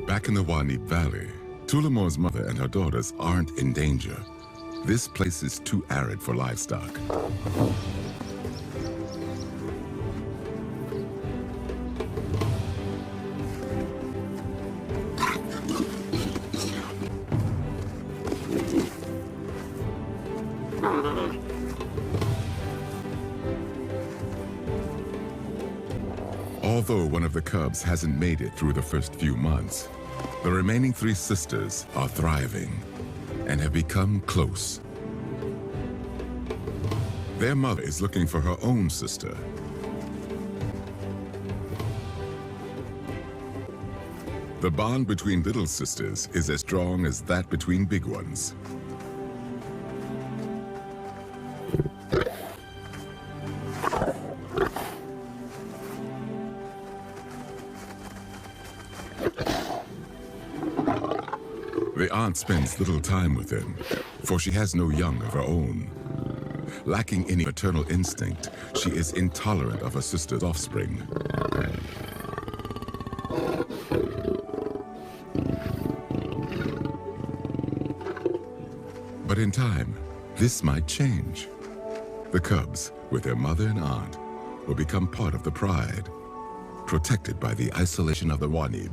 Back in the Wanib Valley, Tullamore's mother and her daughters aren't in danger. This place is too arid for livestock. Although one of the cubs hasn't made it through the first few months, the remaining three sisters are thriving and have become close. Their mother is looking for her own sister. The bond between little sisters is as strong as that between big ones. The aunt spends little time with them, for she has no young of her own. Lacking any maternal instinct, she is intolerant of her sister's offspring. But in time, this might change. The cubs, with their mother and aunt, will become part of the pride, protected by the isolation of the Wanib.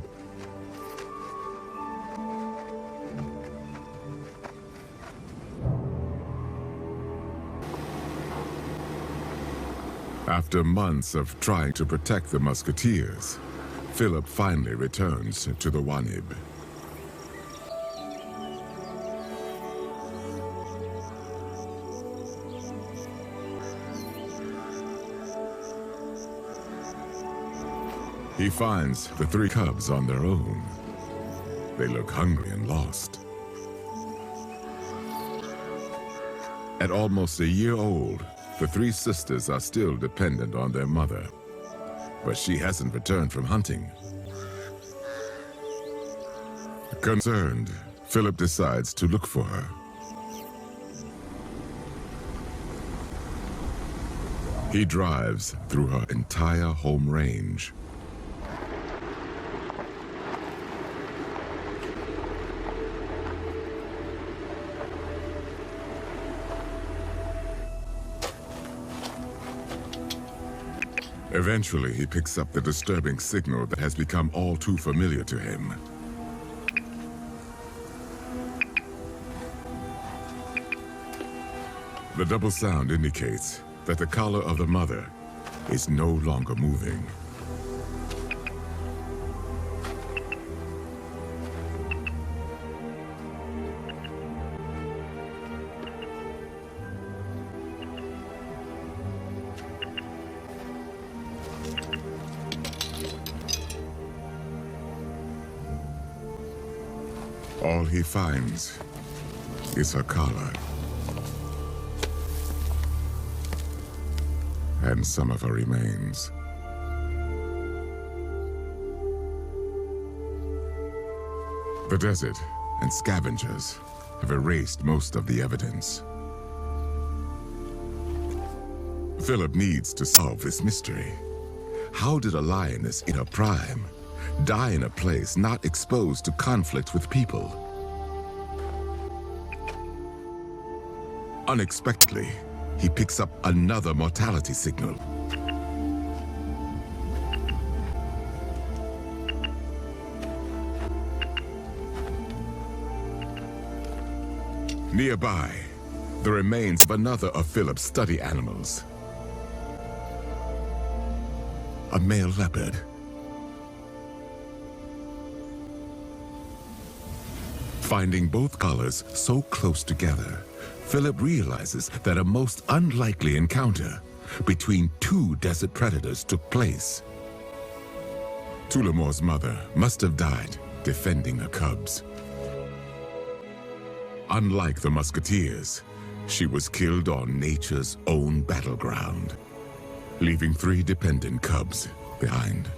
After months of trying to protect the musketeers, Philip finally returns to the Wanib. He finds the three cubs on their own. They look hungry and lost. At almost a year old, the three sisters are still dependent on their mother, but she hasn't returned from hunting. Concerned, Philip decides to look for her. He drives through her entire home range. Eventually, he picks up the disturbing signal that has become all too familiar to him. The double sound indicates that the collar of the mother is no longer moving. All he finds is her collar and some of her remains. The desert and scavengers have erased most of the evidence. Philip needs to solve this mystery. How did a lioness in her prime die in a place not exposed to conflict with people? Unexpectedly, he picks up another mortality signal. Nearby, the remains of another of Philip's study animals. A male leopard. Finding both collars so close together, Philip realizes that a most unlikely encounter between two desert predators took place. Tullamore's mother must have died defending her cubs. Unlike the musketeers, she was killed on nature's own battleground, leaving three dependent cubs behind.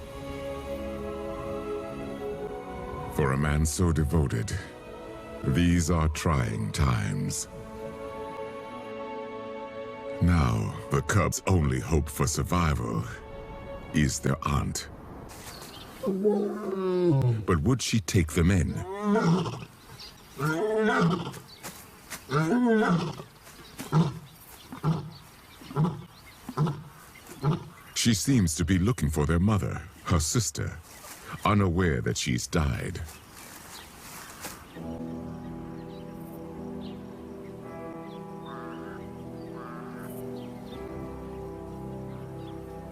For a man so devoted, these are trying times. Now, the cubs' only hope for survival is their aunt. But would she take them in? She seems to be looking for their mother, her sister, unaware that she's died.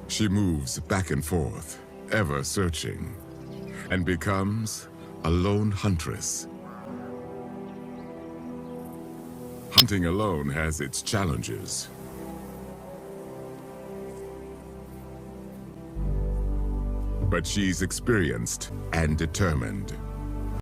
She moves back and forth, ever searching, and becomes a lone huntress. Hunting alone has its challenges. But she's experienced and determined.